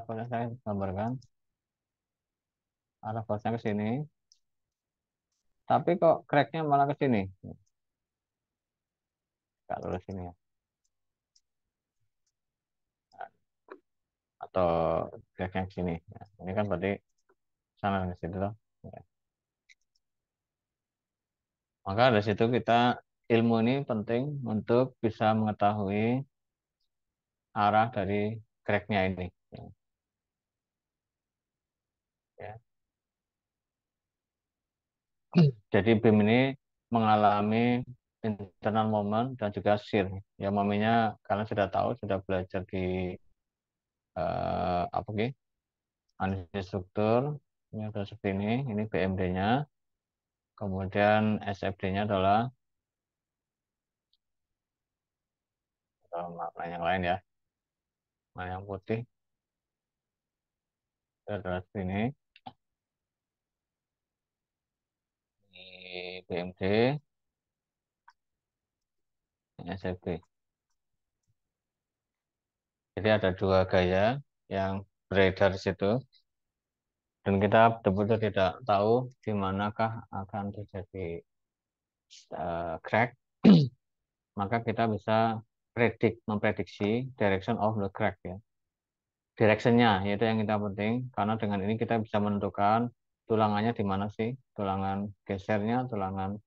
Boleh saya gambarkan arah force-nya ke sini, tapi kok crack-nya malah ke sini. Nggak lurus sini ya. Atau crack-nya ke sini. Ya, ini kan berarti sana ke situ loh. Ya. Maka dari situ kita ilmu ini penting untuk bisa mengetahui arah dari crack-nya ini. Ya. Ya. Jadi BIM ini mengalami internal moment dan juga shear. Ya momennya kalian sudah tahu, sudah belajar di apa sih? Analisis struktur. Ini ada seperti ini BMD-nya. Kemudian SFD-nya adalah makna yang lain ya. Mana yang putih itu adalah seperti ini. Ini BMD, ini SFD. Jadi ada dua gaya yang beredar di situ. Dan kita betul-betul tidak tahu di manakah akan terjadi crack, maka kita bisa memprediksi direction of the crack ya. Directionnya yaitu yang kita penting, karena dengan ini kita bisa menentukan tulangannya di mana sih, tulangan gesernya, tulangan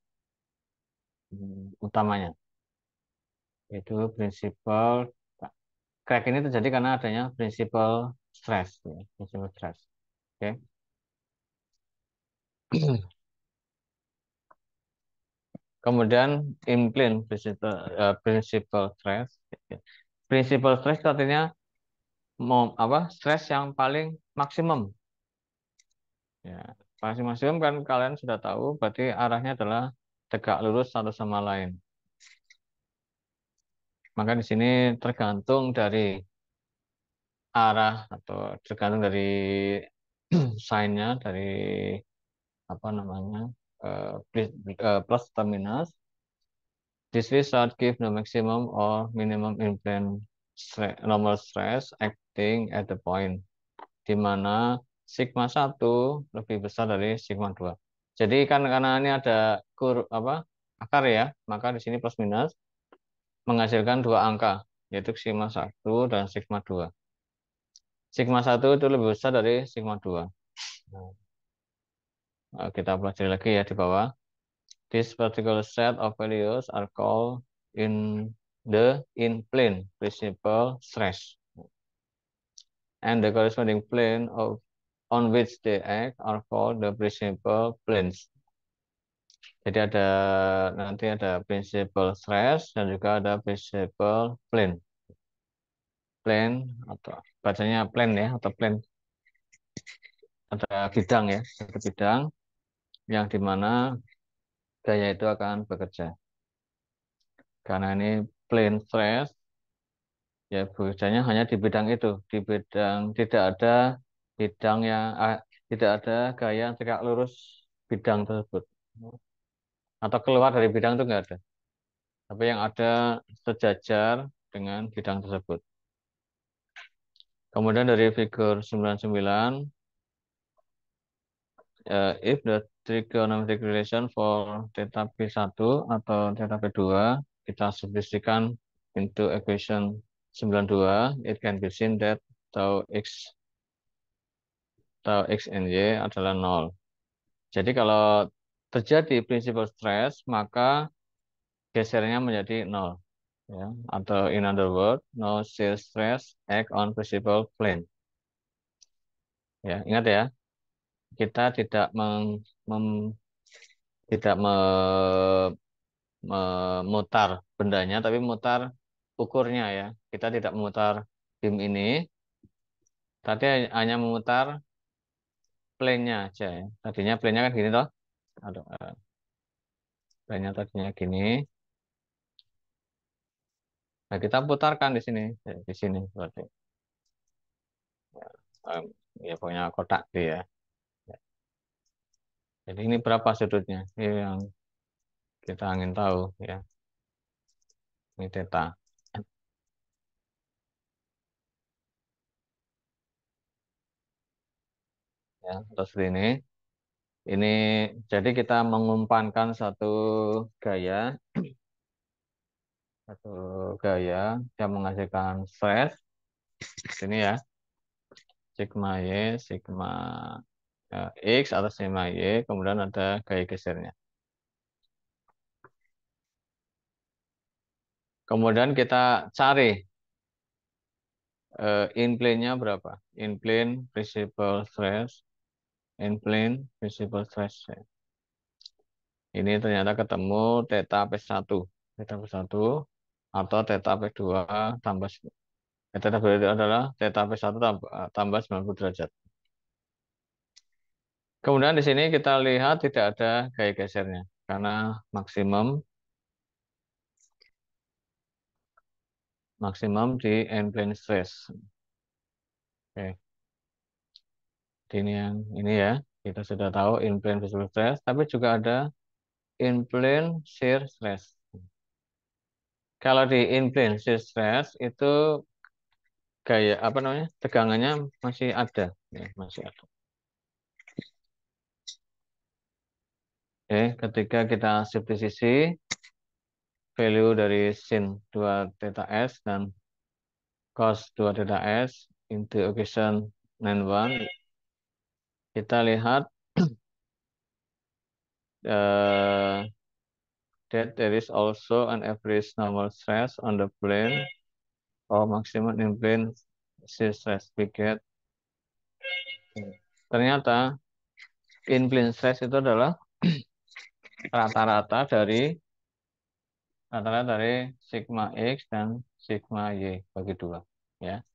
utamanya. Itu prinsipal crack ini terjadi karena adanya prinsipal stress, ya. Prinsipal stress. Oke. Kemudian incline principal stress. Principal stress itu artinya mau apa? Stres yang paling maksimum. Ya, paling maksimum kan kalian sudah tahu, berarti arahnya adalah tegak lurus satu sama lain. Maka di sini tergantung dari arah atau tergantung dari sign-nya dari apa namanya plus atau minus. This result give the maximum or minimum in-plane normal stress acting at the point di mana sigma 1 lebih besar dari sigma 2. Jadi kan karena ini ada apa akar ya, maka di sini plus minus menghasilkan dua angka yaitu sigma 1 dan sigma 2. Sigma 1 itu lebih besar dari sigma 2. Nah, kita pelajari lagi ya di bawah. This particular set of values are called in the in-plane principal stress. And the corresponding plane on which they act are called the principal planes. Jadi nanti ada principal stress dan juga ada principal plane. Plane atau bacanya plane ya atau plane, ada bidang ya, ada bidang yang dimana gaya itu akan bekerja. Karena ini plane stress ya bekerjanya hanya di bidang itu, di bidang tidak ada bidang yang tidak ada gaya yang tegak lurus bidang tersebut atau keluar dari bidang itu enggak ada, tapi yang ada sejajar dengan bidang tersebut. Kemudian dari figur 99, if the trigonometric relation for theta P1 atau theta P2 kita substitusikan into equation 92, it can be seen that tau x and y adalah 0. Jadi kalau terjadi principal stress, maka gesernya menjadi 0. Ya. Atau in other word, no shear stress act on principal plane. Ya, ingat ya, kita tidak tidak memutar bendanya, tapi memutar ukurnya ya. Kita tidak memutar beam ini, tadi hanya memutar plane-nya aja ya. Tadinya plane-nya kan gini toh. Aduh, plane-nya tadinya gini. Nah, kita putarkan di sini, di sini berarti. Em, ya pokoknya kotak dia. Jadi ini berapa sudutnya? Ini yang kita ingin tahu ya. Ini theta. ya, atau seperti ini. Ini jadi kita mengumpankan satu gaya yang menghasilkan stres. Ini ya, sigma y, sigma x atau sigma y, kemudian ada gaya gesernya. Kemudian kita cari in plane-nya berapa? In plane principal stress, in plane principal stress. Ini ternyata ketemu theta P1. Theta P1 atau theta P2 tambah theta P2 adalah theta P1 tambah 90 derajat. Kemudian di sini kita lihat tidak ada gaya gesernya karena maksimum di end plane stress. Oke. Ini ya, kita sudah tahu in plane visual stress, tapi juga ada in plane shear stress. Kalau di in plane shear stress itu gaya apa namanya, tegangannya masih ada, ya, masih ada. Oke, ketika kita substitusi value dari sin 2 theta s dan cos 2 theta s into equation 91, kita lihat uh, that there is also an average normal stress on the plane or maximum in plane shear stress. We get ternyata in plane stress itu adalah rata-rata dari sigma x dan sigma y bagi dua, ya.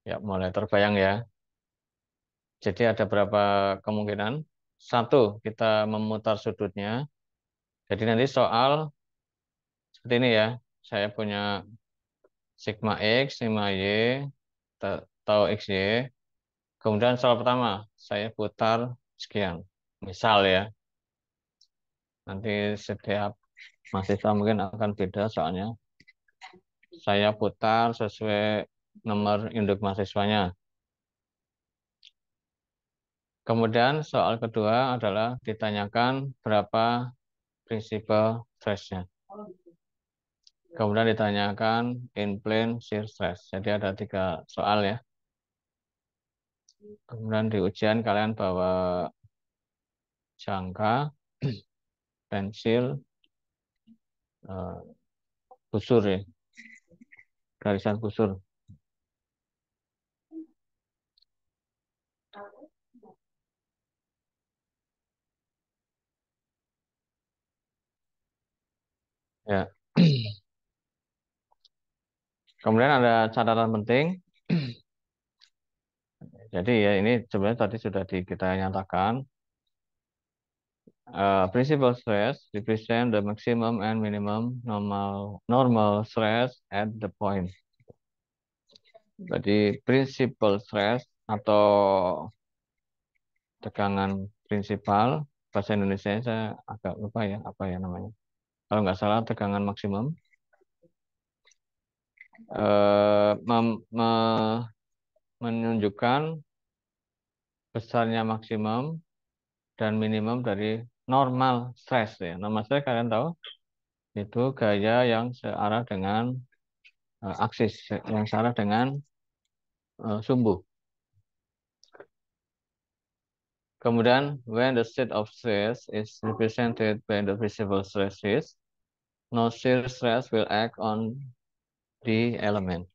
Ya, mulai terbayang ya. Jadi ada berapa kemungkinan? Satu, kita memutar sudutnya. Jadi nanti soal seperti ini ya. Saya punya sigma x, sigma y, atau xy. Kemudian soal pertama, saya putar sekian. Misal ya, nanti setiap mahasiswa mungkin akan beda soalnya. Saya putar sesuai nomor induk mahasiswanya. Kemudian soal kedua adalah ditanyakan berapa prinsipal stress-nya. Kemudian ditanyakan in plane shear stress. Jadi ada 3 soal ya. Kemudian di ujian kalian bawa jangka, pensil, busur ya, garisan busur. Ya. Kemudian ada catatan penting. Jadi ya ini sebenarnya tadi sudah kita nyatakan. Principal stress represent the maximum and minimum normal stress at the point. Jadi principal stress atau tegangan prinsipal, bahasa Indonesia saya agak lupa ya apa ya namanya. Kalau nggak salah tegangan maksimum menunjukkan besarnya maksimum dan minimum dari normal stress ya. Normal stress kalian tahu itu gaya yang searah dengan aksis, yang searah dengan sumbu. Kemudian when the state of stress is represented by the visible stresses, no shear stress will act on the element.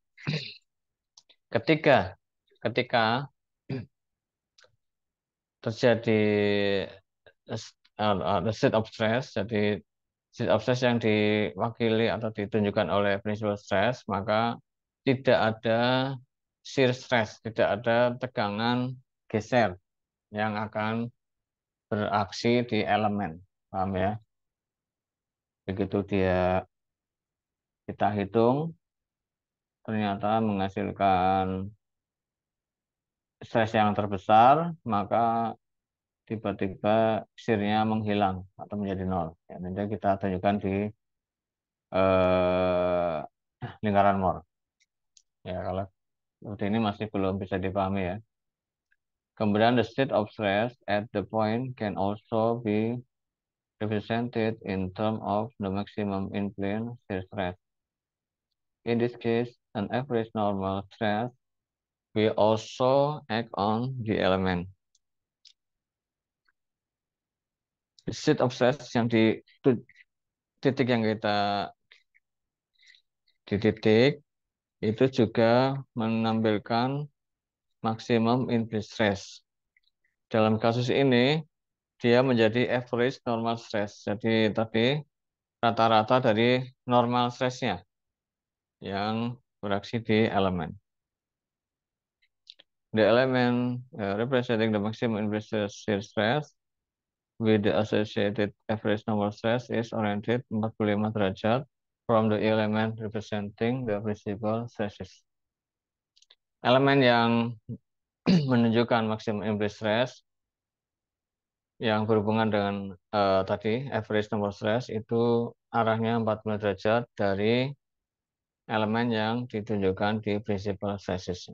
Ketika terjadi the state of stress, jadi state of stress yang diwakili atau ditunjukkan oleh principal stress, maka tidak ada shear stress, tidak ada tegangan geser yang akan beraksi di elemen. Paham ya? Begitu kita hitung, ternyata menghasilkan stres yang terbesar, maka tiba-tiba shear-nya menghilang atau menjadi nol. Ya, nanti kita tunjukkan di eh, lingkaran Moore. Ya, kalau seperti ini masih belum bisa dipahami ya. Kemudian the state of stress at the point can also be represented in terms of the maximum in plane shear stress. In this case, an average normal stress will also act on the element. The state of stress yang di titik yang kita di titik itu juga menampilkan maksimum in plane stress. Dalam kasus ini dia menjadi average normal stress. Jadi tadi rata-rata dari normal stressnya yang beraksi di elemen. The element representing the maximum implicit shear stress with the associated average normal stress is oriented 45 derajat from the element representing the principal stresses. Elemen yang menunjukkan maksimum implicit stress yang berhubungan dengan tadi average normal stress itu arahnya 40 derajat dari elemen yang ditunjukkan di principal stresses.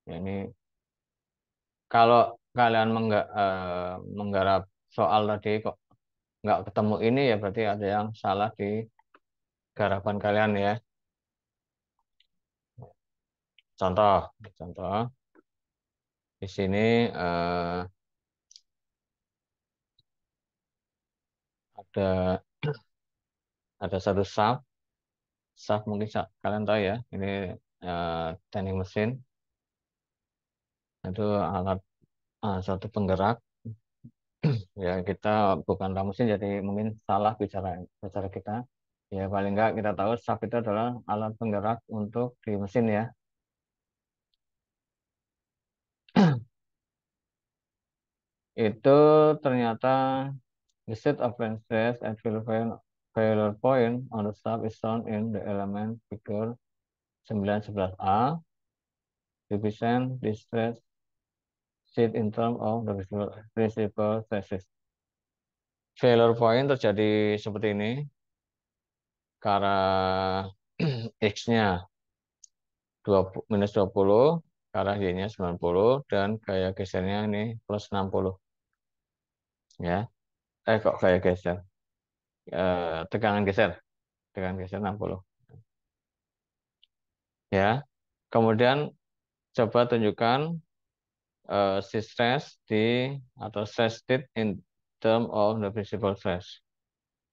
Ini kalau kalian menggarap soal tadi kok nggak ketemu ini ya berarti ada yang salah di garapan kalian ya. Contoh di sini ada satu shaft mungkin kalian tahu ya ini teknik mesin itu alat suatu penggerak ya kita bukan mesin jadi mungkin salah bicara kita ya paling nggak kita tahu shaft itu adalah alat penggerak untuk di mesin ya. Itu ternyata the set of plane stress at failure point on the shaft is shown in the element figure 911A represent the stress sheet in terms of the principal stresses. Failure point terjadi seperti ini ke arah X-nya minus 20, ke arah Y-nya 90, dan gaya gesernya ini plus 60. Ya, kok gaya geser? Tegangan geser 60. Ya, kemudian coba tunjukkan si stress atau stress state in term of the principal stress.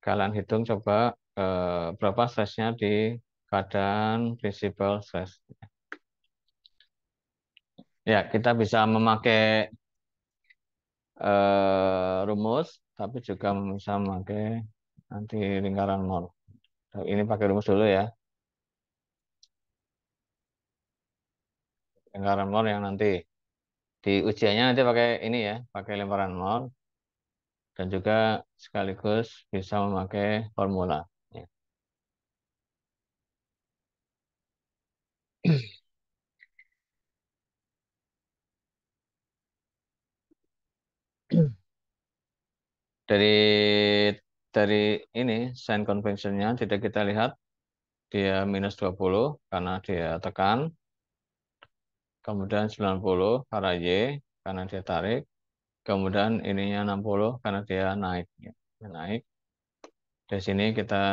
Kalian hitung coba berapa stressnya di keadaan principal stress. Ya, kita bisa memakai rumus, tapi juga bisa memakai nanti lingkaran Mohr. Ini pakai rumus dulu ya. Lingkaran Mohr yang nanti di ujiannya nanti pakai ini ya, pakai lingkaran Mohr dan juga sekaligus bisa memakai formula. Ya. Dari ini sign conventionnya tidak kita lihat dia minus 20 karena dia tekan, kemudian 90 karena Y karena dia tarik, kemudian ininya 60 karena dia naik. Ya. Naik. Dari sini kita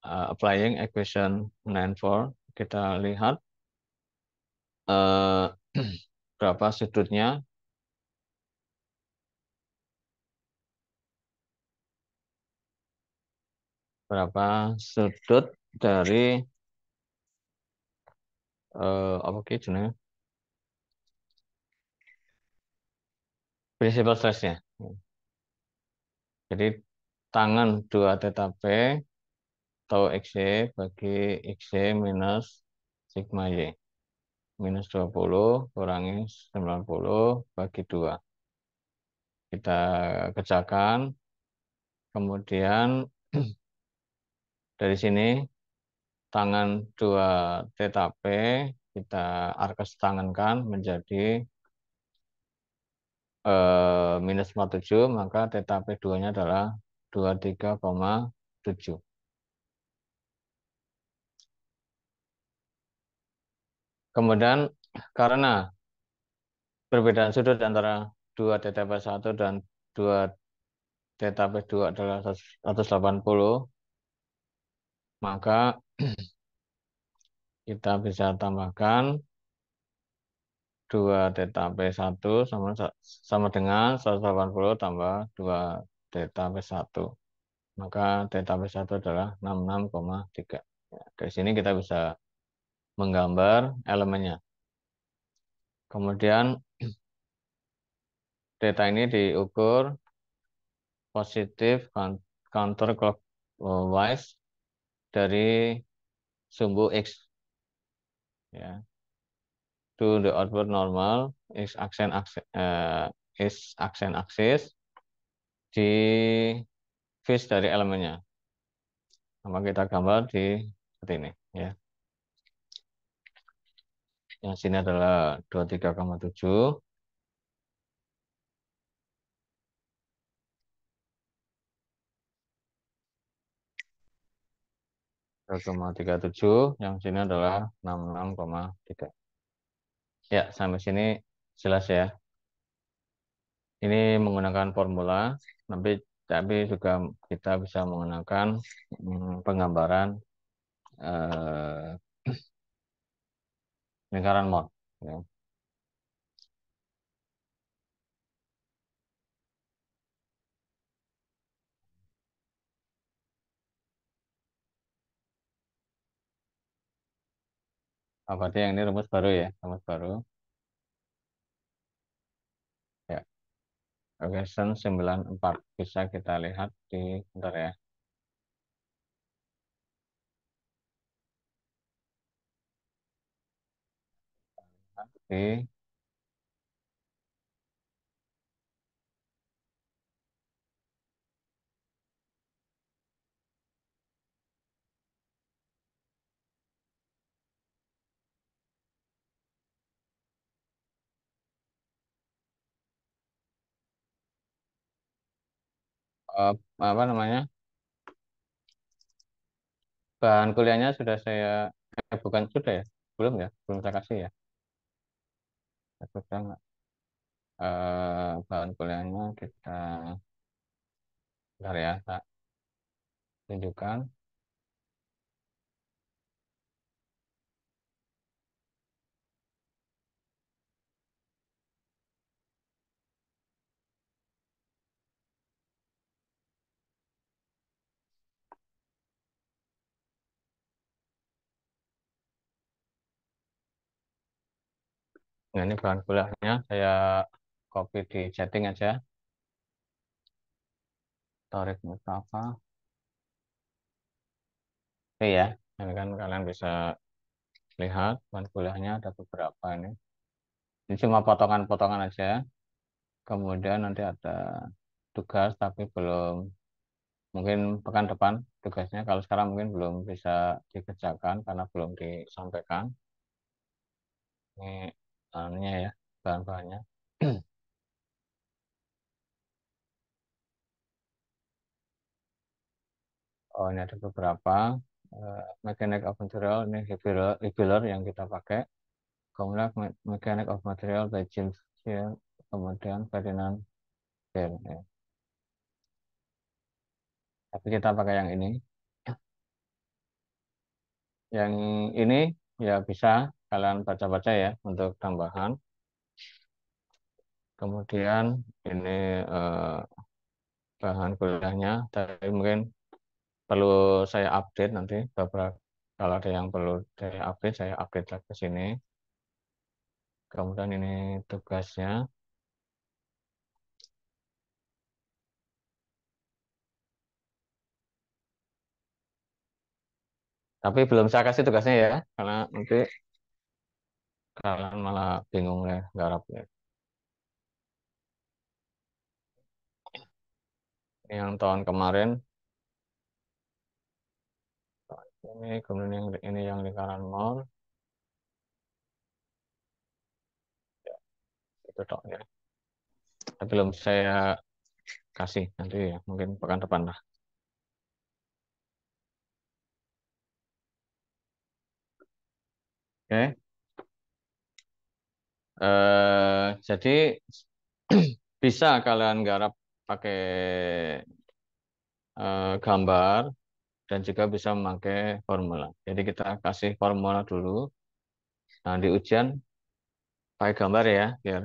applying equation 94, kita lihat uh, berapa sudutnya, dari apa gitu prinsipal stressnya. Jadi tangan 2 theta P atau XY bagi XY minus sigma Y. Minus 20 kurangi 90 bagi 2. Kita kerjakan. Kemudian dari sini tangan 2 theta P kita arkes tangankan menjadi minus 47, maka theta P2-nya adalah 23,7. Kemudian karena perbedaan sudut antara 2 θ per 1 dan 2 θ per 2 adalah 180, maka kita bisa tambahkan 2 θ per 1 sama dengan 180 tambah 2 θ per 1. Maka θ per 1 adalah 66,3. Ya, dari sini kita bisa menggambar elemennya. Kemudian θ ini diukur positif counterclockwise dari sumbu X, ya, to the outward normal X aksen axis di face dari elemennya. Sama kita gambar di seperti ini, ya. Yang sini adalah 23,7, 2,37, yang sini adalah 66,3. Ya, sampai sini jelas ya. Ini menggunakan formula, tapi juga kita bisa menggunakan penggambaran lingkaran Mohr. Ya. Berarti yang ini rumus baru ya, rumus baru. Ya, question 94 bisa kita lihat di bentar ya. Di apa namanya? Bahan kuliahnya sudah saya bukan sudah ya? Belum saya kasih ya. Sudah nggak? Bahan kuliahnya kita bentar ya, tak tunjukkan. Nah, ini bahan kuliahnya saya copy di chatting aja. Tarik Mustafa. Oke ya, ini kan kalian bisa lihat bahan kuliahnya ada beberapa ini. Ini cuma potongan-potongan aja. Kemudian nanti ada tugas, tapi belum, mungkin pekan depan tugasnya. Kalau sekarang mungkin belum bisa dikerjakan karena belum disampaikan. Ini bahannya ya, bahan-bahannya. Oh, ini ada beberapa. Mechanic of material, ini Hibbeler yang kita pakai. Kemudian Mechanic of material by James Clear. Kemudian Ferdinand Baer, ya. Tapi kita pakai yang ini. Yang ini ya bisa kalian baca-baca ya untuk tambahan. Kemudian ini bahan kuliahnya, tapi mungkin perlu saya update nanti beberapa, kalau ada yang perlu saya update, saya update lagi ke sini. Kemudian ini tugasnya. Tapi belum saya kasih tugasnya ya, karena nanti kalian malah bingung ya, garap ya. Ini yang tahun kemarin, ini kemudian ini yang lingkaran Mohr, ya, itu tok ya. Tapi belum saya kasih nanti ya, mungkin pekan depan lah. Oke. jadi bisa kalian garap pakai gambar dan juga bisa memakai formula. Jadi kita kasih formula dulu. Nah, di ujian pakai gambar ya, biar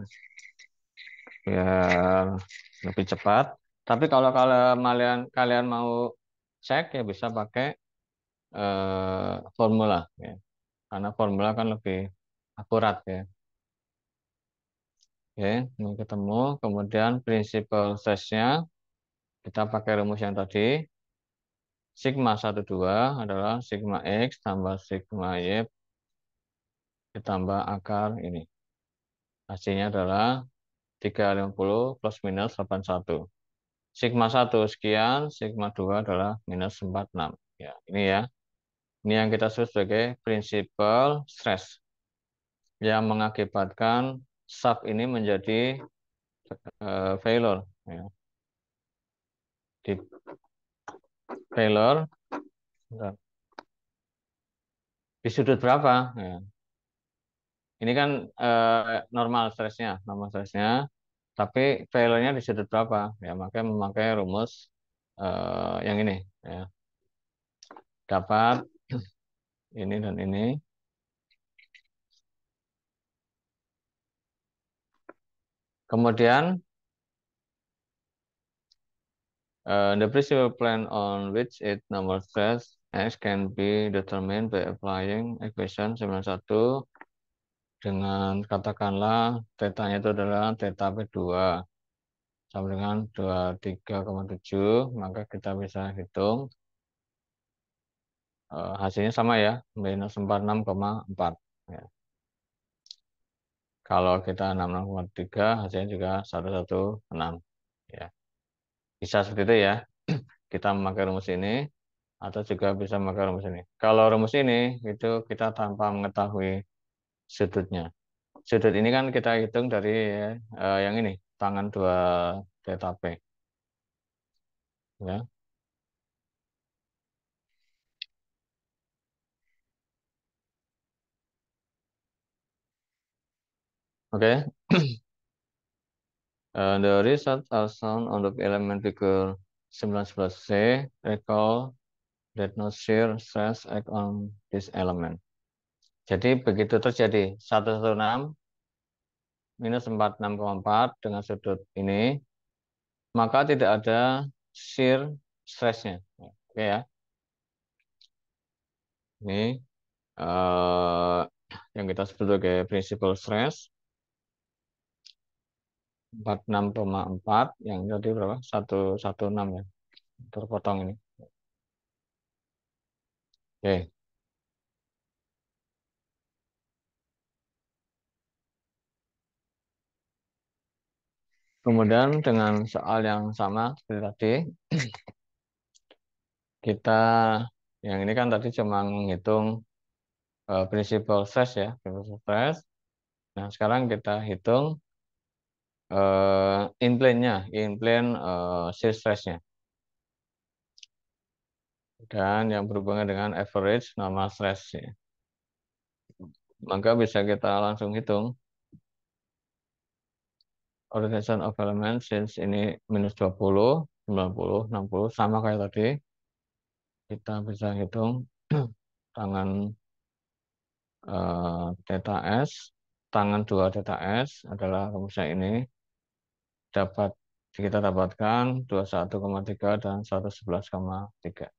lebih cepat. Tapi kalau kalian mau cek ya bisa pakai formula ya. Karena formula kan lebih akurat ya. Oke, ini ketemu. Kemudian prinsipal stress-nya kita pakai rumus yang tadi. Sigma 12 adalah sigma X tambah sigma Y ditambah akar ini. Hasilnya adalah 350 plus minus 81. Sigma 1 sekian, sigma 2 adalah minus 46. Ya, ini ya. Ini yang kita sebut sebagai principal stress yang mengakibatkan shaft ini menjadi failure. Ya. Di failure di sudut berapa? Ya. Ini kan normal stresnya, tapi failure-nya di sudut berapa? Ya, makanya memakai rumus yang ini. Ya. Dapat ini dan ini. Kemudian the principal plane on which it number stress x can be determined by applying equation 91 dengan katakanlah tetanya itu adalah theta P2 sama dengan 23,7, maka kita bisa hitung hasilnya sama ya, minus 46,4 ya. Kalau kita 66,3 hasilnya juga 116 ya. Bisa seperti itu ya. Kita memakai rumus ini atau juga bisa memakai rumus ini. Kalau rumus ini itu kita tanpa mengetahui sudutnya. Sudut ini kan kita hitung dari yang ini, tangan 2 theta P. Ya. Oke. The results are shown on the element figure 19c. Recall that no shear stress act on this element. Jadi begitu terjadi 116 minus 46,4 dengan sudut ini, maka tidak ada shear stress-nya. Oke ya. Ini yang kita sebut sebagai principal stress 46,4, yang tadi berapa? 116 ya. Terpotong ini. Oke. Kemudian dengan soal yang sama seperti tadi, kita yang ini kan tadi cuma menghitung principal stress ya, principal stress. Nah, sekarang kita hitung in plane-nya, in plane shear stress-nya. Dan yang berhubungan dengan average normal stress ya. Maka bisa kita langsung hitung orientation of element since ini minus 20, 90, 60 sama kayak tadi. Kita bisa hitung tangan theta S, tangan 2 theta S adalah rumusnya ini, dapat kita dapatkan 21,3 dan 111,3.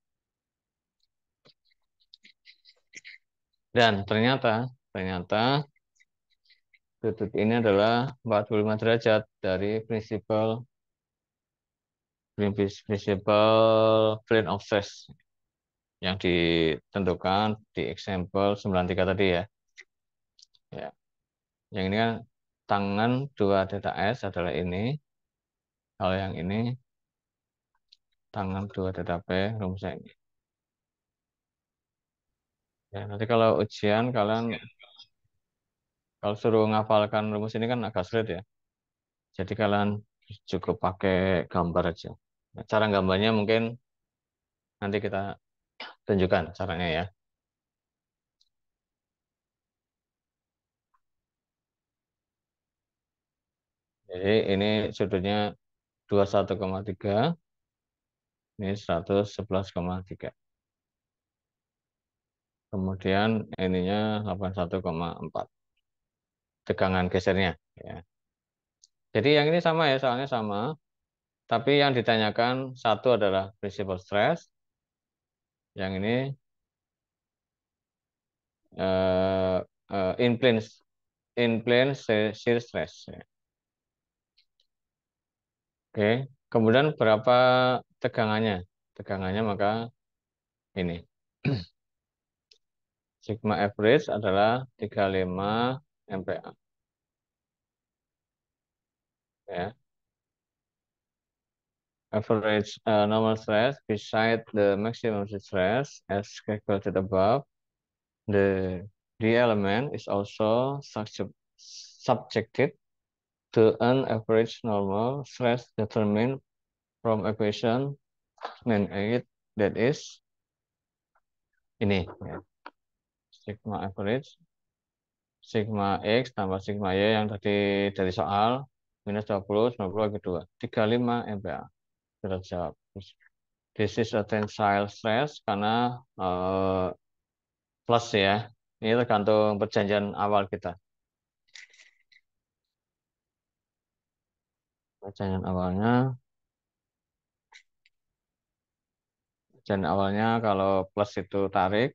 Dan ternyata sudut ini adalah 45 derajat dari prinsipal plane of stress yang ditentukan di example 93 tadi ya. Ya. Yang ini kan tangan 2 theta S adalah ini. Kalau yang ini tangan 2 theta P rumusnya ini. Ya, nanti kalau ujian kalian kalau suruh ngafalkan rumus ini kan agak sulit ya. Jadi kalian cukup pakai gambar aja. Nah, cara gambarnya mungkin nanti kita tunjukkan caranya ya. Jadi ini sudutnya 21,3, ini 111,3. Kemudian ininya 81,4 tegangan gesernya. Ya. Jadi yang ini sama ya, soalnya sama. Tapi yang ditanyakan satu adalah principal stress, yang ini eh, in plane shear stress. Ya. Oke, kemudian berapa tegangannya? Tegangannya maka ini. Sigma average adalah 35 MPa. Ya. Average normal stress beside the maximum stress as calculated above. The element is also subjected to an average normal stress determined from equation 98, that is ini ya. Sigma average sigma x tambah sigma y yang tadi dari soal minus 20 90 bagi 2 35 MPa. Kita jawab. This is a tensile stress karena plus ya. Ini tergantung perjanjian awal kita. Perjanjian awalnya kalau plus itu tarik,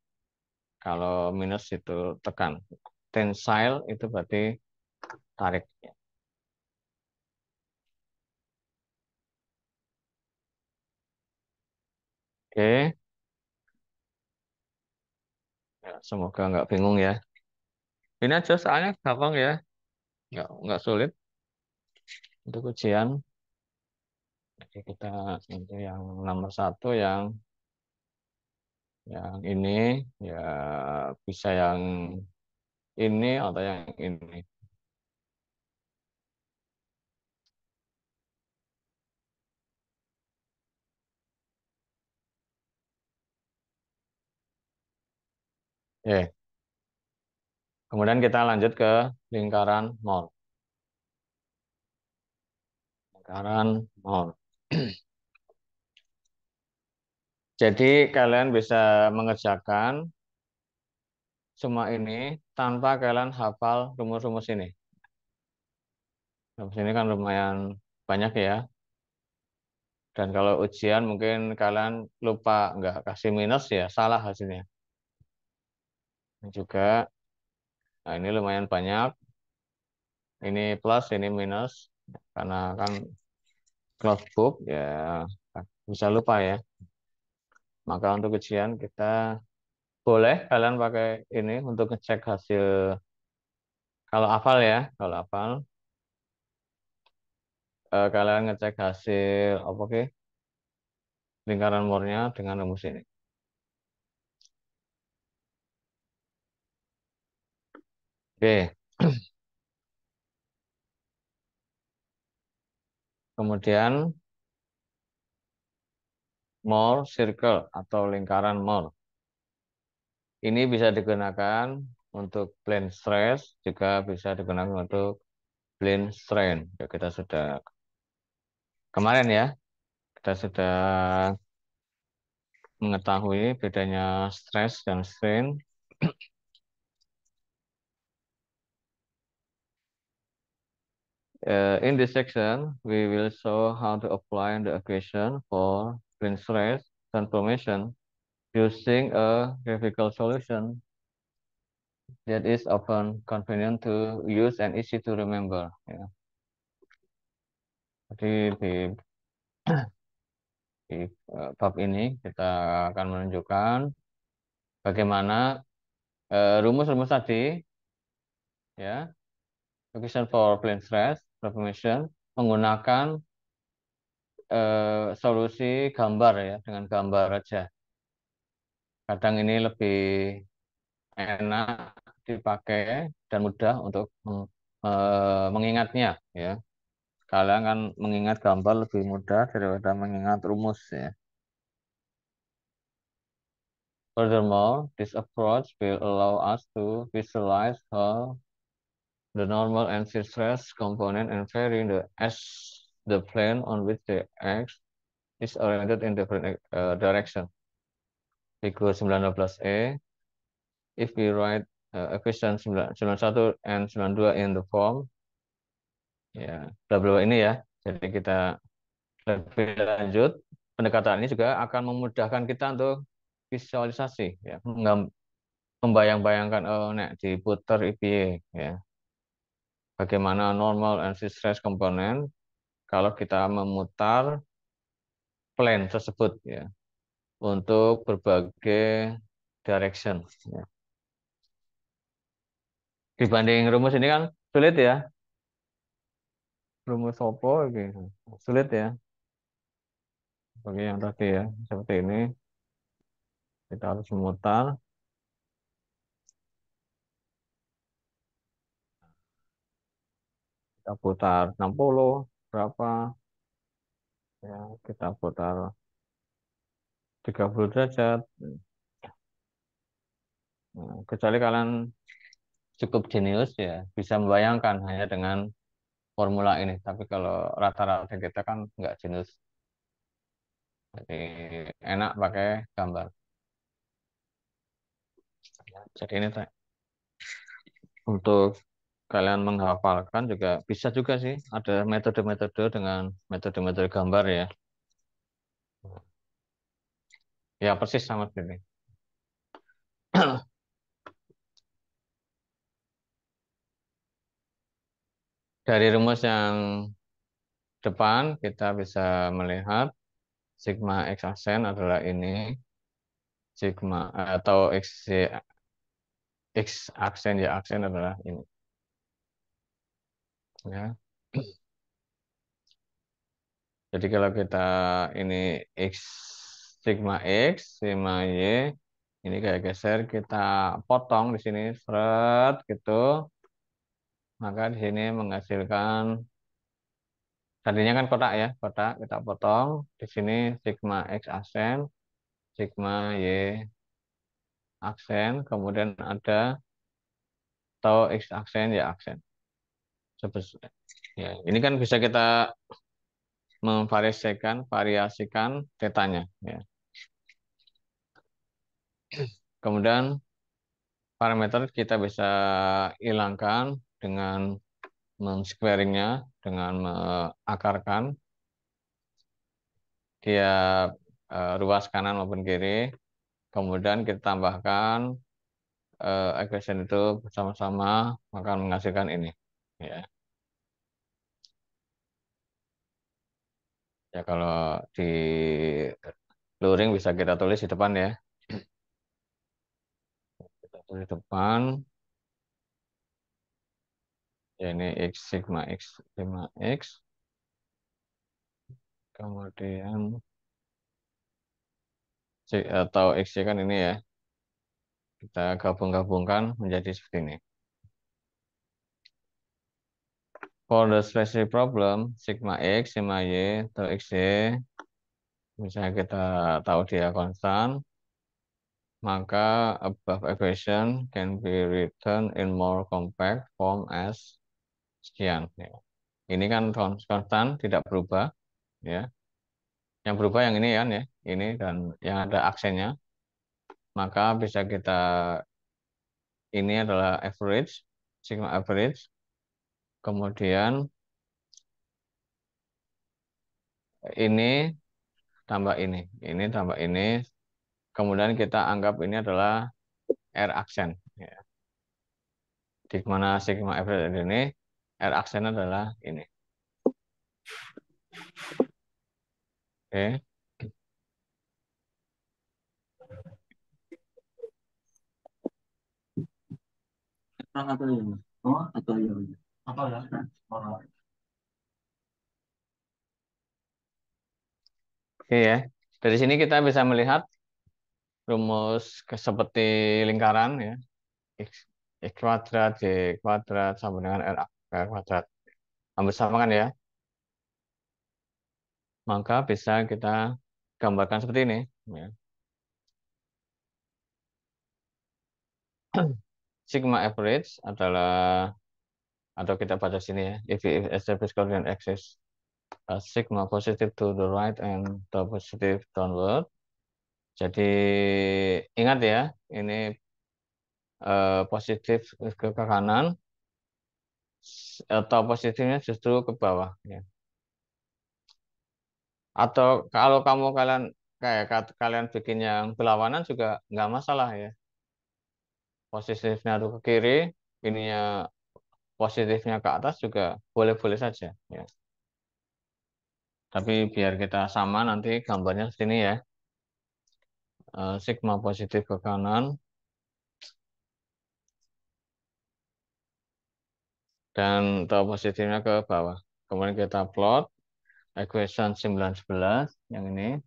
kalau minus itu tekan. Tensile itu berarti tarik. Oke, ya, semoga nggak bingung ya. Ini aja soalnya gampang ya, nggak sulit untuk ujian. Jadi kita untuk yang nomor satu yang ini ya bisa yang ini atau yang ini. Oke, kemudian kita lanjut ke lingkaran mol. Lingkaran mol. Jadi kalian bisa mengerjakan semua ini tanpa kalian hafal rumus-rumus ini. Rumus ini kan lumayan banyak ya. Dan kalau ujian mungkin kalian lupa nggak kasih minus ya salah hasilnya. Dan juga, nah ini lumayan banyak. Ini plus, ini minus. Karena kan close book ya bisa lupa ya. Maka untuk ujian kita boleh kalian pakai ini untuk ngecek hasil. Kalau hafal ya, kalau hafal kalian ngecek hasil apa ke lingkaran murnya dengan rumus ini. Oke, kemudian Mohr circle atau lingkaran Mohr. Ini bisa digunakan untuk plane stress, juga bisa digunakan untuk plane strain. Ya, kita sudah kemarin ya, kita sudah mengetahui bedanya stress dan strain. In this section, we will show how to apply the equation for plane stress transformation using a graphical solution that is often convenient to use and easy to remember. Ya. Jadi di bab ini kita akan menunjukkan bagaimana rumus-rumus tadi ya, equation for plane stress transformation menggunakan solusi gambar ya, dengan gambar aja. Kadang ini lebih enak dipakai dan mudah untuk mengingatnya ya. Kalian kan mengingat gambar lebih mudah daripada mengingat rumus ya. Furthermore, this approach will allow us to visualize how the normal and shear stress component and vary the plane on which the X is oriented in different direction. Figure 19E, if we write equation 91 and 92 in the form, ya, bla bla ini ya. Jadi kita lebih lanjut, pendekatan ini juga akan memudahkan kita untuk visualisasi, ya, membayang-bayangkan, oh, nek diputer IPY, ya, bagaimana normal and stress component kalau kita memutar plane tersebut, ya, untuk berbagai direction, ya. Dibanding rumus ini kan sulit ya, rumus opo gitu. Sulit ya, bagi yang tadi ya, seperti ini kita harus memutar, kita putar 60 berapa, ya, kita putar 30 derajat. Nah, kecuali kalian cukup jenius ya bisa membayangkan hanya dengan formula ini, tapi kalau rata-rata kita kan nggak jenius, jadi enak pakai gambar. Jadi ini untuk kalian menghafalkan juga bisa juga sih, ada metode-metode dengan metode-metode gambar ya. Ya persis sama seperti ini. Dari rumus yang depan kita bisa melihat sigma x aksen adalah ini, sigma atau x aksen ya aksen adalah ini, ya. Jadi kalau kita ini x sigma x, sigma y, ini kayak geser, kita potong di sini, seret gitu, maka di sini menghasilkan, tadinya kan kotak ya, kotak kita potong, di sini sigma x aksen, sigma y aksen, kemudian ada tau x aksen ya aksen. Ya, ini kan bisa kita variasikan tetanya, ya. Kemudian parameter kita bisa hilangkan dengan men-squaringnya, dengan mengakarkan tiap ruas kanan maupun kiri. Kemudian kita tambahkan equation itu bersama-sama, maka menghasilkan ini. Ya, ya kalau di luring bisa kita tulis di depan ya. Kita tulis di depan. Ya, ini x sigma x, kemudian atau x kan ini ya, kita gabung-gabungkan menjadi seperti ini. For the specific problem sigma x, sigma y, atau xy, misalnya kita tahu dia konstan, maka above equation can be written in more compact form as sekian, ya. Ini kan konstan tidak berubah, ya. Yang berubah yang ini kan ya, ini dan yang ada aksennya, maka bisa kita, ini adalah average, sigma average, kemudian ini tambah ini tambah ini, kemudian kita anggap ini adalah R aksen, ya. Di mana sigma average ini, R aksen adalah ini. Oke. Atau yang atau yang apa ya? Oke ya. Dari sini kita bisa melihat rumus seperti lingkaran ya. X, X kuadrat, Y kuadrat sama dengan R kuadrat. Hampir sama kan ya. Maka bisa kita gambarkan seperti ini, ya. Sigma average adalah Atau kita baca sini ya. If established coordinate axis sigma positive to the right and the positive downward. Jadi ingat ya, ini positif ke kanan atau positifnya justru ke bawah ya. Atau kalau kalian bikin yang berlawanan juga nggak masalah ya. Positifnya tuh ke kiri, ininya positifnya ke atas juga boleh-boleh saja ya. Tapi biar kita sama nanti gambarnya sini ya. Sigma positif ke kanan dan tau positifnya ke bawah. Kemudian kita plot equation 911 yang ini.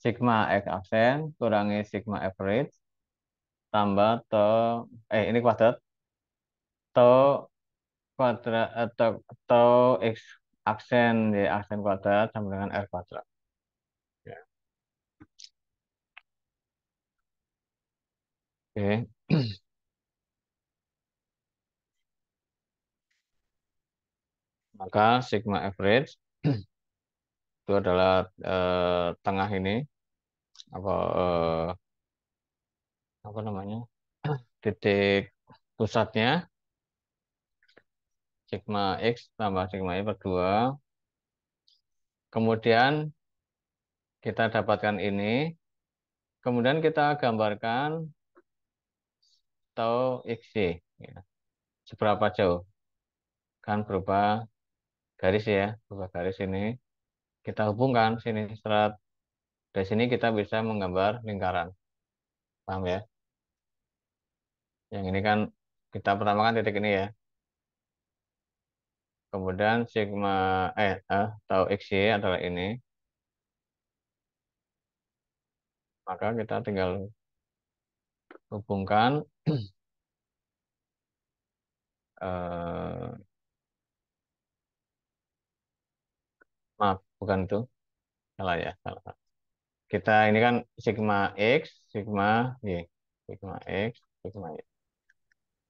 Sigma X aksen kurangi sigma average tambah ini kuadrat tau kuadrat atau X aksen Y aksen kuadrat sama dengan R kuadrat. Ya. Oke. Maka sigma average itu adalah tengah ini apa apa namanya titik pusatnya sigma X tambah sigma Y per 2. Kemudian kita dapatkan ini. Kemudian kita gambarkan tau XY. Ya. Seberapa jauh? Kan berupa garis ya. Berupa garis ini. Kita hubungkan sini. Setelah dari sini kita bisa menggambar lingkaran. Paham ya? Yang ini kan kita pertama kan titik ini ya. Kemudian sigma tau XY adalah ini. Maka kita tinggal hubungkan eh, maaf bukan itu salah ya salah. Kita ini kan sigma x sigma y sigma x sigma y.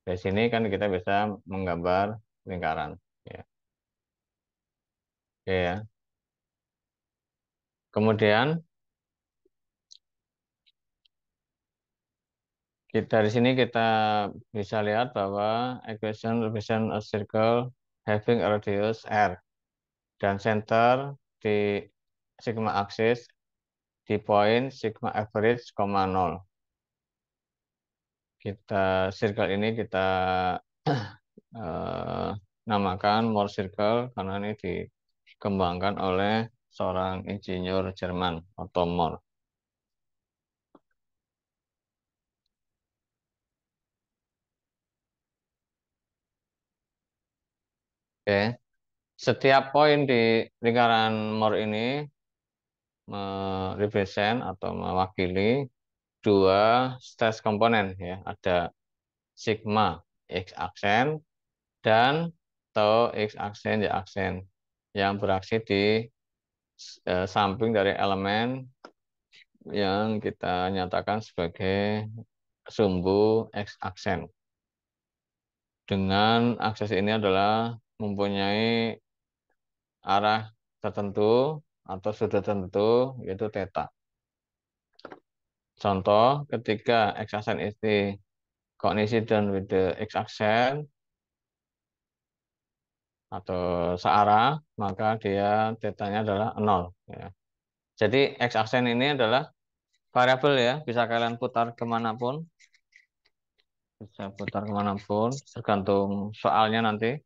Dari sini kan kita bisa menggambar lingkaran ya. Oke ya. Kemudian dari sini kita bisa lihat bahwa equation represent a circle having a radius r dan center di sigma axis di point sigma average, 0. Circle ini kita eh, namakan Mohr circle karena ini dikembangkan oleh seorang insinyur Jerman, Otto Mohr. Oke, setiap poin di lingkaran Mohr ini merepresent atau mewakili dua stress komponen ya. Ada sigma x aksen dan tau x aksen y aksen yang beraksi di samping dari elemen yang kita nyatakan sebagai sumbu x aksen. Dengan akses ini adalah mempunyai arah tertentu atau sudut tertentu yaitu theta. Contoh, ketika x-aksen ini coincident with the x-aksen atau searah, maka dia tetanya adalah 0. Ya. Jadi x-aksen ini adalah variabel ya, bisa kalian putar kemanapun. Bisa putar kemanapun, tergantung soalnya nanti.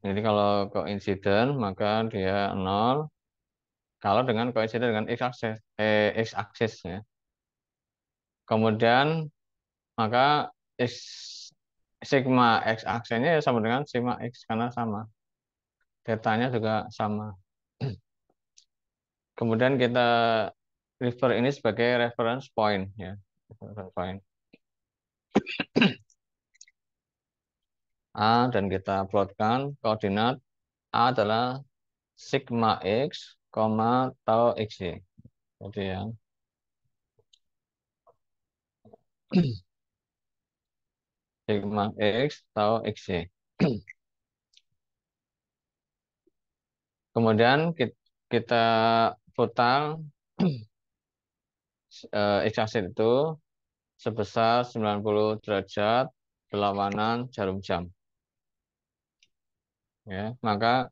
Jadi kalau coincident, maka dia 0. Kalau dengan coincident dengan x-aksis ya. Kemudian maka x sigma x aksennya ya sama dengan sigma x karena sama. Tetanya juga sama. Kemudian kita refer ini sebagai reference point ya. Reference point. A dan kita plotkan koordinat A adalah sigma x, tau xy. Jadi ya. Sigma X tau XY. Kemudian kita total X aksen itu sebesar 90 derajat berlawanan jarum jam. Ya, maka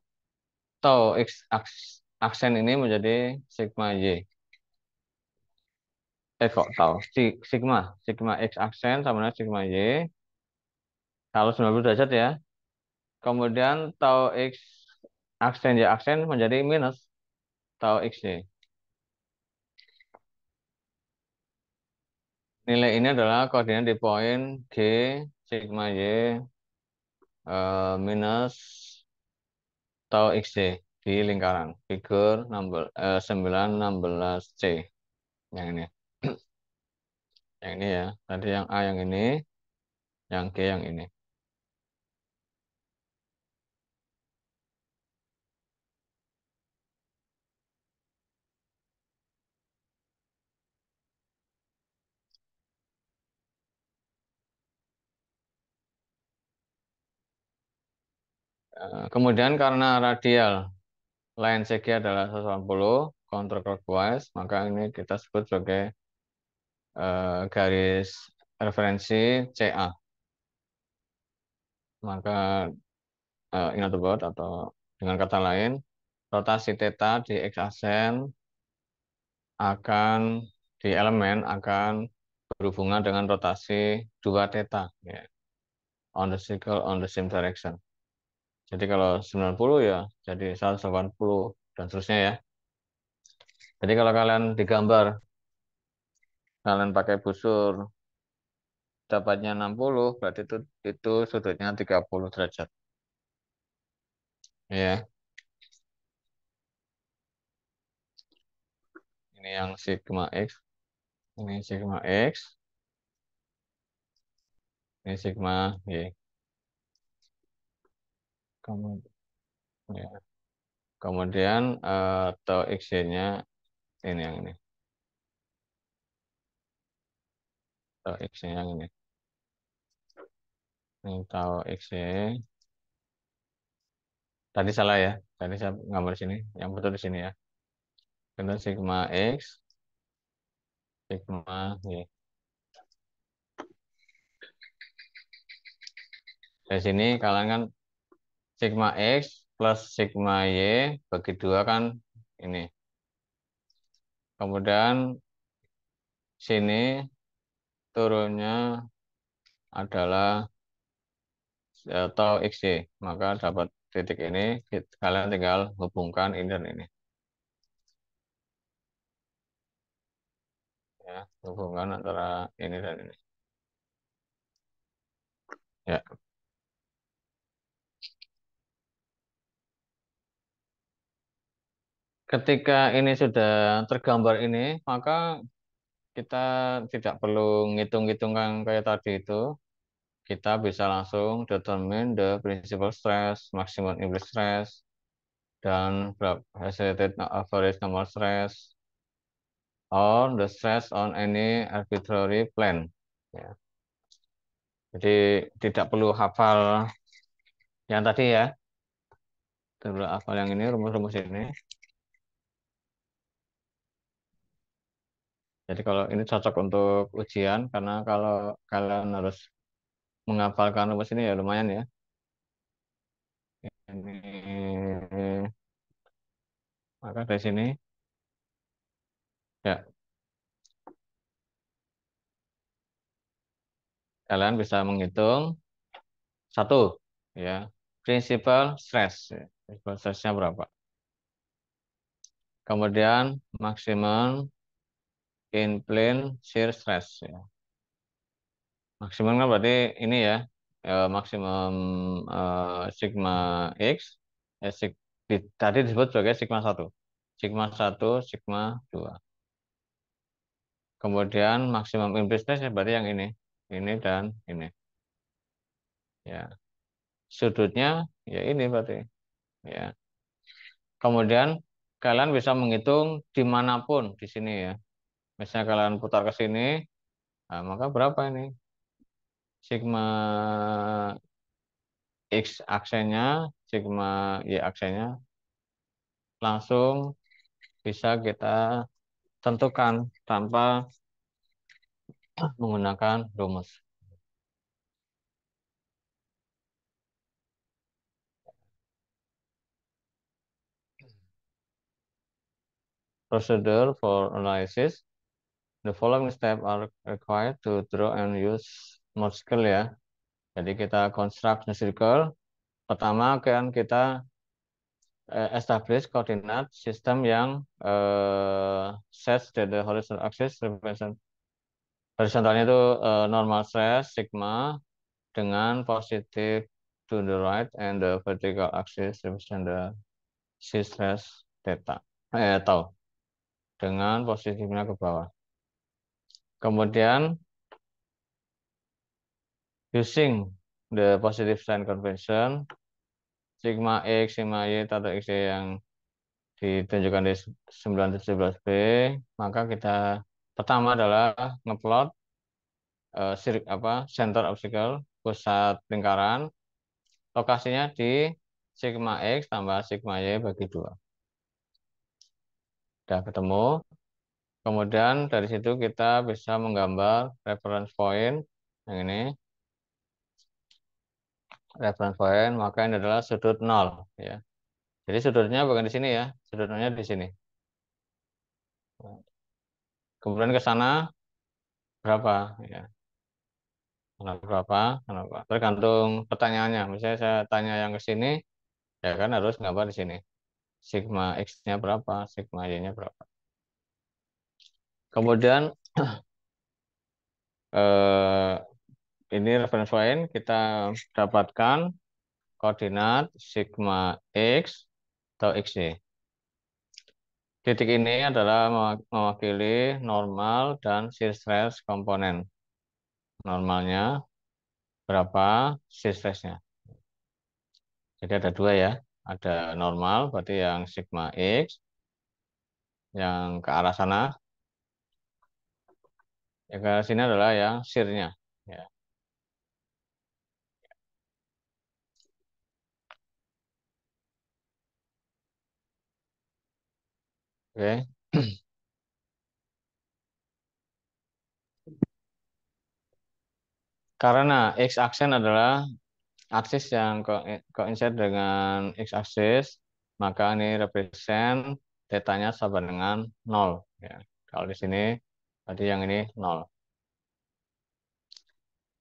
tau X aksen ini menjadi sigma Y. Kok tau? Sigma. Sigma X aksen sama dengan sigma Y. Kalau 90 derajat ya. Kemudian tau X aksen Y aksen menjadi minus tau XY. Nilai ini adalah koordinat di poin G sigma Y minus tau XY di lingkaran. Figur 9 16C. Yang ini. Yang ini ya. Tadi yang A yang ini. Yang G yang ini. Kemudian karena radial line CG adalah 180 counterclockwise, maka ini kita sebut sebagai garis referensi CA. Maka ingat about atau dengan kata lain, rotasi theta di X aksen akan di elemen akan berhubungan dengan rotasi 2 theta ya, on the circle on the same direction. Jadi kalau 90 ya jadi 180 dan seterusnya ya. Jadi kalau kalian digambar kalian pakai busur dapatnya 60 berarti itu sudutnya 30 derajat. Ya, ini yang sigma X, ini sigma X, ini sigma Y. Kemudian, ya. Kemudian tau XY-nya ini yang ini. Tau XY yang ini. Ini tau XY. Tadi salah ya. Tadi saya gambar sini. Yang betul di sini ya. Kemudian sigma X, sigma Y. Dari sini kalian kan sigma X plus sigma Y bagi 2 kan ini. Kemudian sini turunnya adalah tau XY. Maka dapat titik ini, kalian tinggal hubungkan ini dan ini. Ya, hubungan antara ini dan ini. Ya. Ketika ini sudah tergambar ini, maka kita tidak perlu ngitung-ngitungkan kayak tadi itu. Kita bisa langsung determine the principal stress, maximum implicit stress, dan isolated average normal stress, or the stress on any arbitrary plane. Ya. Jadi tidak perlu hafal yang tadi ya, tidak perlu hafal yang ini, rumus-rumus ini. Jadi kalau ini cocok untuk ujian, karena kalau kalian harus menghafalkan rumus ini ya lumayan ya. Ini maka dari sini ya kalian bisa menghitung satu ya principal stress ya. Principal stressnya berapa. Kemudian maksimum in plane shear stress ya. Maksimum kan berarti ini ya maksimum sigma x tadi disebut sebagai sigma satu, sigma satu, sigma 2. Kemudian maksimum implicit stress ya berarti yang ini dan ini ya. Sudutnya ya ini berarti ya. Kemudian kalian bisa menghitung dimanapun di sini ya. Misalnya kalian putar ke sini, Nah, maka berapa ini? Sigma X aksennya, sigma Y aksennya langsung bisa kita tentukan tanpa menggunakan rumus. Procedure for analysis. The following steps are required to draw and use smart scale ya. Jadi kita construct the circle. Pertama kan kita establish koordinat sistem yang sets that the horizontal axis represent horizontalnya itu normal stress sigma dengan positif to the right and the vertical axis represent the shear stress theta tau dengan positifnya ke bawah. Kemudian using the positive sign convention sigma x, sigma y, atau x yang ditunjukkan di 917b, maka kita pertama adalah ngeplot center obstacle, pusat lingkaran, lokasinya di sigma x tambah sigma y bagi 2. Sudah ketemu. Kemudian dari situ kita bisa menggambar reference point yang ini. Reference point, maka ini adalah sudut 0 ya. Jadi sudutnya bukan di sini ya, sudut nolnya di sini. Kemudian ke sana berapa ya? Berapa? Kenapa? Tergantung pertanyaannya. Misalnya saya tanya yang ke sini, ya kan harus gambar di sini. Sigma X-nya berapa, sigma Y-nya berapa. Kemudian eh, ini reference point kita dapatkan koordinat sigma X atau XY. Titik ini adalah mewakili normal dan shear stress komponen. Normalnya berapa, shear stress-nya. Jadi ada dua ya. Ada normal, berarti yang sigma X, yang ke arah sana. Yang ke sini adalah yang shear-nya. Ya. Oke. Karena X-aksen adalah aksis yang coincide dengan X-aksis, maka ini represent tetanya sama dengan 0. Ya. Kalau di sini, tadi yang ini 0.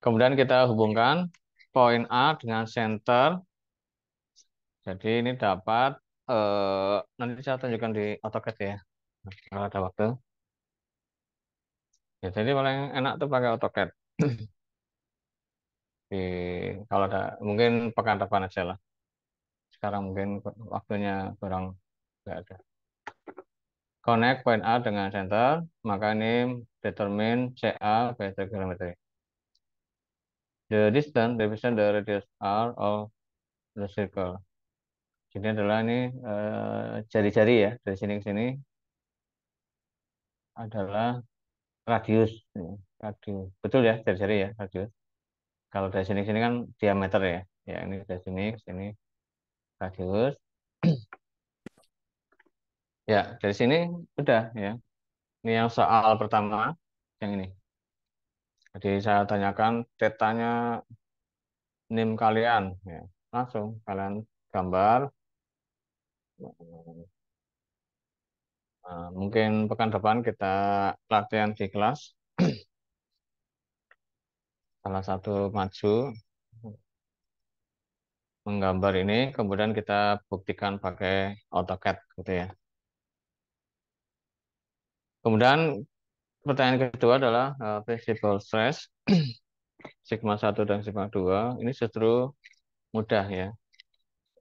Kemudian kita hubungkan poin A dengan center. Jadi ini dapat, nanti saya tunjukkan di AutoCAD ya, kalau ada waktu. Ya, jadi paling enak tuh pakai AutoCAD. Di, kalau ada, mungkin pekan depan aja lah. Sekarang mungkin waktunya kurang nggak ada. Connect point A dengan center, maka ini determine CA by trigonometry. The distance represent the radius R of the circle. Jadi adalah ini jari-jari ya, dari sini ke sini adalah radius. Radius. Betul ya, jari-jari ya, radius. Kalau dari sini ke sini kan diameter ya. Ya, ini dari sini ke sini radius. Ya, dari sini udah ya. Ini yang soal pertama, yang ini. Jadi saya tanyakan tetanya NIM kalian. Ya. Langsung kalian gambar. Nah, mungkin pekan depan kita latihan di kelas. Salah satu maju menggambar ini, kemudian kita buktikan pakai AutoCAD gitu ya. Kemudian pertanyaan kedua adalah principal stress sigma 1 dan sigma 2 ini justru mudah ya.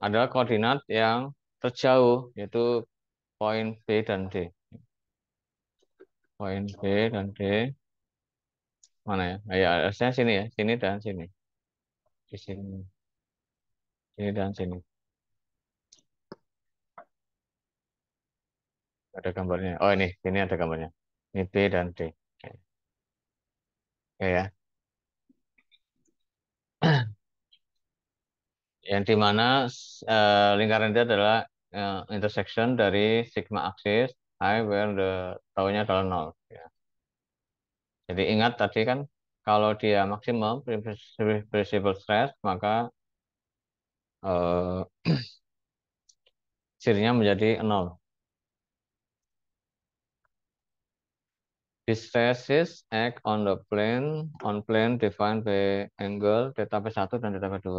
Adalah koordinat yang terjauh yaitu poin B dan D. Poin B dan D mana ya? Nah, ya harusnya sini ya, sini dan sini. Di sini dan sini. Ada gambarnya. Oh ini ada gambarnya. Ini B dan D. Oke. Oke ya. Yang di mana lingkaran itu adalah intersection dari sigma aksis I where the taunya adalah nol. Ya. Jadi ingat tadi kan kalau dia maksimum principal stress maka eh, sirinya menjadi nol. The stresses act on plane defined by angle theta P1 dan theta P2.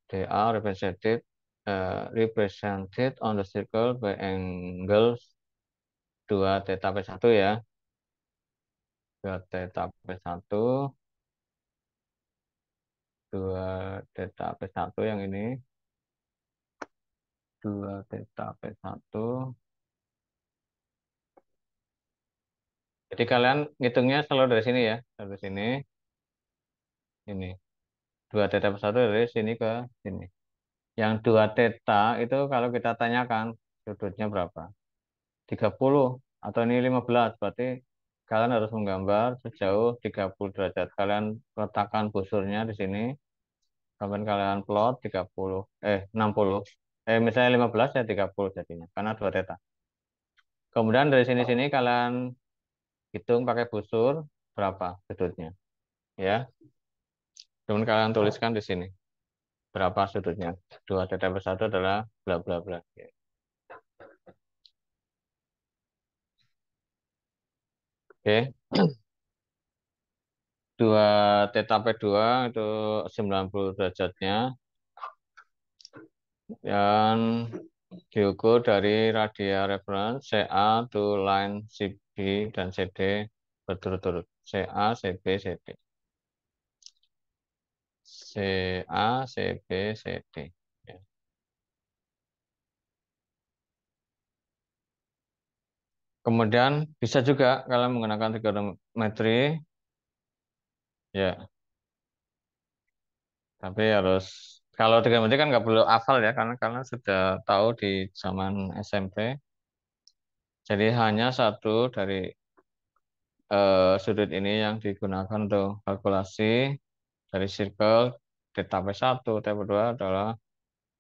They are represented on the circle by angles 2 theta P1 ya. 2 theta P1, 2 theta P1 yang ini, 2 theta P1. Jadi kalian ngitungnya selalu dari sini ya, dari sini, ini. 2 theta P1 dari sini ke sini. Yang 2 theta itu kalau kita tanyakan sudutnya berapa? 30 atau ini 15, berarti kalian harus menggambar sejauh 30 derajat. Kalian letakkan busurnya di sini, kemudian kalian plot 30, 60. Misalnya 15 ya 30 jadinya, karena 2 theta. Kemudian dari sini-sini kalian hitung pakai busur berapa sudutnya. Ya, kemudian kalian tuliskan di sini berapa sudutnya. 2 theta per 1 adalah bla bla bla. Oke. 2 theta P2 itu 90 derajatnya. Dan diukur dari radial reference CA to line CB dan CD berturut-turut. CA, CB, CD. CA, CB, CD. Ya. Kemudian bisa juga kalian menggunakan trigonometri, ya. Tapi harus kalau trigonometri kan nggak perlu hafal ya, karena sudah tahu di zaman SMP. Jadi hanya satu dari sudut ini yang digunakan untuk kalkulasi dari circle theta P1, theta P2 adalah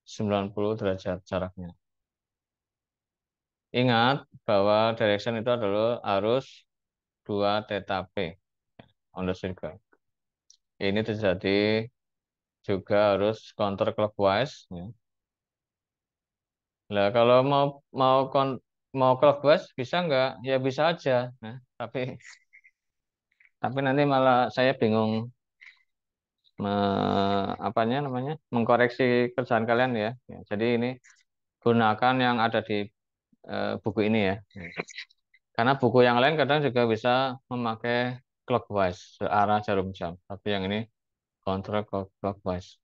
90 derajat jaraknya. Ingat bahwa direction itu adalah harus 2 theta P on the circle. Ini terjadi juga harus counter clockwise. Ya. Nah, kalau mau clockwise bisa nggak? Ya bisa aja. Nah, tapi nanti malah saya bingung apanya namanya mengkoreksi kerjaan kalian ya. Ya, jadi ini gunakan yang ada di buku ini ya. Karena buku yang lain kadang juga bisa memakai clockwise, searah jarum jam. Tapi yang ini counter clockwise.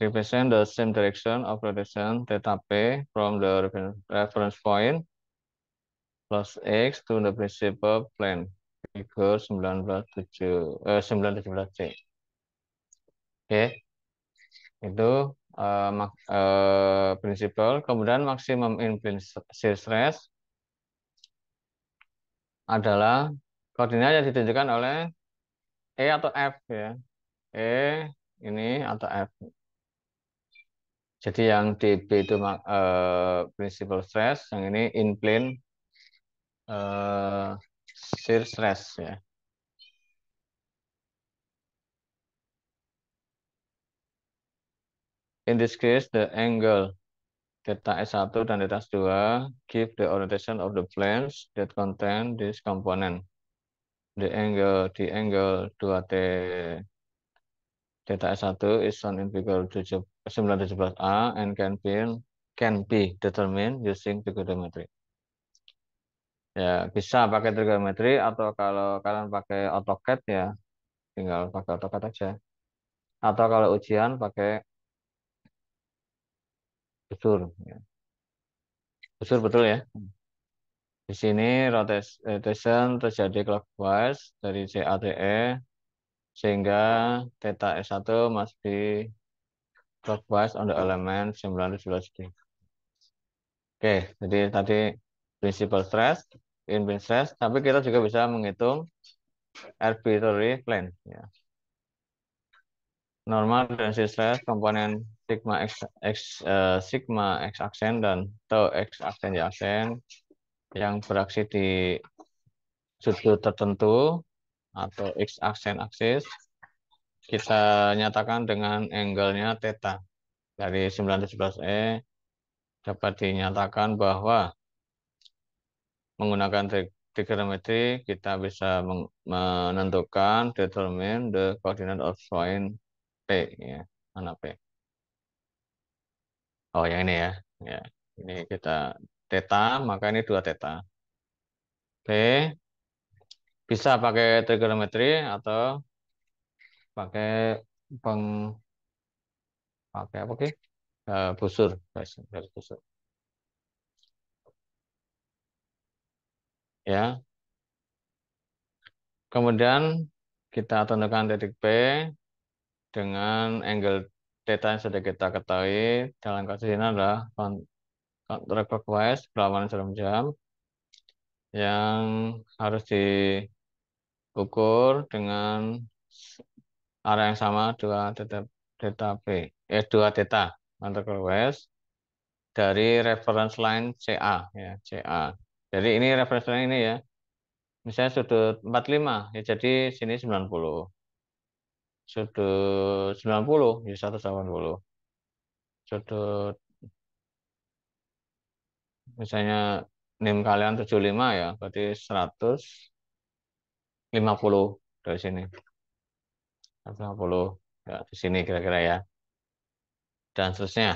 Represent the same direction of rotation theta p from the reference point plus x to the principal plane. Figure 917C. Oke, itu principal. Kemudian maximum in plane shear stress adalah koordinat yang ditunjukkan oleh E atau F ya. E ini atau F. Jadi yang DB itu principal stress, yang ini in plane shear stress ya. In this case, the angle theta S1 dan theta S2 give the orientation of the planes that contain this component. The angle 2T theta S1 is shown in figure 917A and can be determined using trigonometry. Ya, bisa pakai trigonometri atau kalau kalian pakai AutoCAD ya tinggal pakai AutoCAD aja. Atau kalau ujian pakai busur. Ya. Busur betul ya. Di sini rotation terjadi clockwise dari CATE sehingga theta S1 must be clockwise on the element 917. Oke, jadi tadi principal stress, in plane stress, tapi kita juga bisa menghitung arbitrary plane. Ya. Normal density stress komponen sigma sigma x aksen dan tau x aksen y aksen yang beraksi di sudut tertentu atau x aksen aksis kita nyatakan dengan angle-nya theta. Dari 917E dapat dinyatakan bahwa menggunakan trigonometri kita bisa menentukan determine the coordinate of point P, ya. Mana P? Oh, yang ini ya. Ya, ini kita theta, maka ini 2 theta. P bisa pakai trigonometri atau pakai peng pakai apa sih? Busur, garis busur. Ya. Kemudian kita tentukan titik P dengan angle theta yang sudah kita ketahui. Dalam kasus ini adalah counterclockwise berlawanan jarum jam yang harus diukur dengan arah yang sama 2 theta, theta P. 2 theta counterclockwise dari reference line CA, ya, CA. Jadi ini reference line ini ya. Misalnya sudut 45, ya jadi sini 90. Sudut 90, ya 180. Sudut misalnya NIM kalian 75 ya, berarti 150 dari sini. 150 ya, di sini kira-kira ya. Dan seterusnya.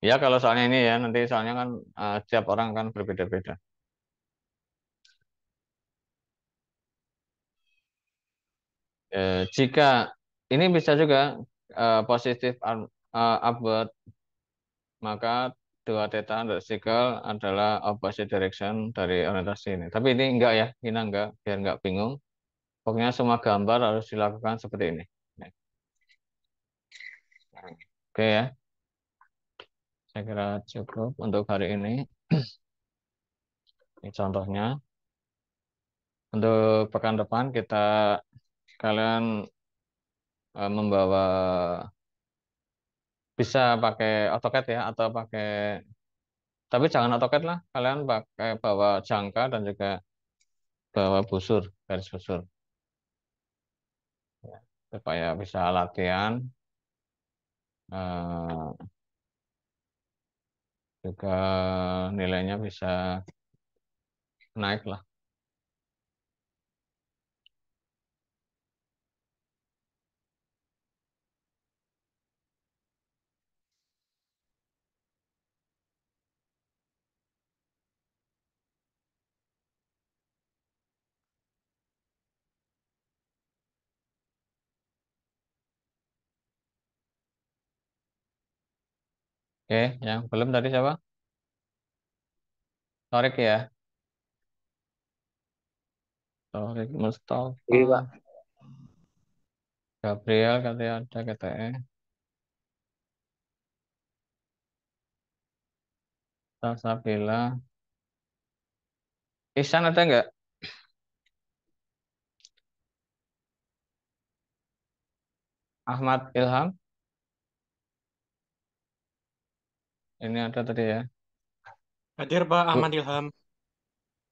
Ya kalau soalnya ini ya, nanti soalnya kan setiap orang kan berbeda-beda. Jika ini bisa juga positif upward, maka 2 theta vertical adalah opposite direction dari orientasi ini. Tapi ini enggak ya, ini enggak, biar enggak bingung. Pokoknya semua gambar harus dilakukan seperti ini. Oke ya, saya kira cukup untuk hari ini. Ini contohnya. Untuk pekan depan kita kalian membawa bisa pakai AutoCAD ya atau pakai tapi jangan AutoCAD lah, kalian pakai bawa jangka dan juga bawa busur, garis busur ya, supaya bisa latihan juga nilainya bisa naik lah. Oke, yang belum tadi siapa? Torik ya, Torik Oke, Mustafa, Pak. Gabriel katanya ada KTE, Salsabila, Ihsan ada nggak? Ahmad Ilham, ini ada tadi ya. Hadir Pak Bu, Ahmad Ilham.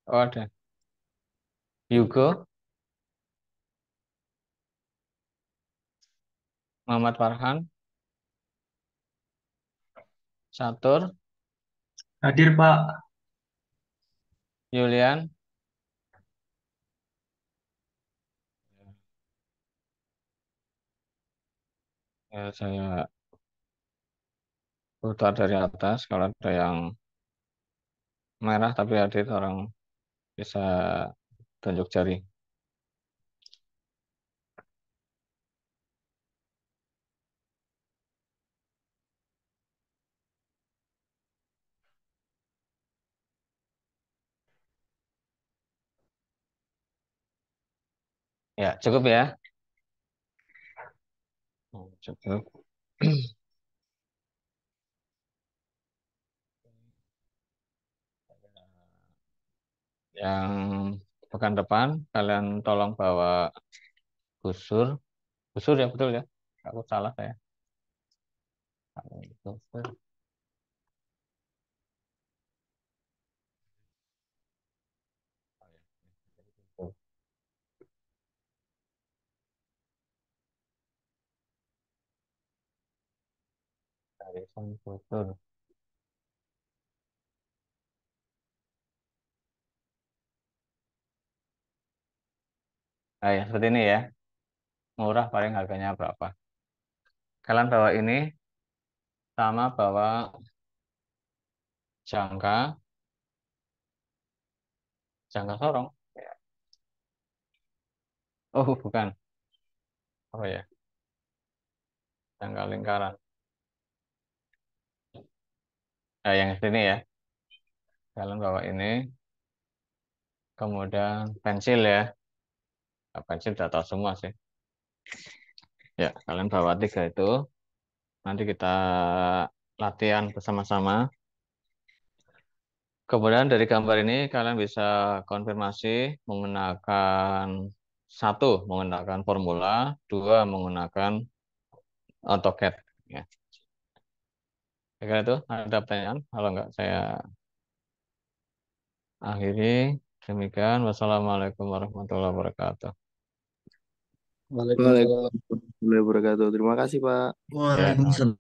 oh ada. Yugo, Muhammad Farhan, Satur, Hadir, Pak. Yulian, ya, saya putar dari atas kalau ada yang merah tapi hadir orang bisa tunjuk jari. Ya, cukup ya. Oh, cukup. Yang pekan depan kalian tolong bawa busur. Busur ya, betul ya? Aku salah saya. Busur. Barisan busur. Nah, ya, seperti ini ya. Murah paling harganya berapa? Kalian bawa ini sama bawa jangka, jangka sorong. Ya. Oh, bukan. Apa ya? Jangka lingkaran. Nah, yang sini ya. Kalian bawa ini. Kemudian pensil ya. Nah, pensil udah tahu semua sih. Ya, kalian bawa 3 itu. Nanti kita latihan bersama-sama. Kemudian dari gambar ini kalian bisa konfirmasi menggunakan menggunakan formula, 2 menggunakan AutoCAD. Ya. Kira itu ada pertanyaan? Kalau enggak saya akhiri. Demikian. Wassalamualaikum warahmatullahi wabarakatuh. Waalaikumsalam warahmatullahi wabarakatuh. Terima kasih, Pak. Ya. Waalaikumsalam.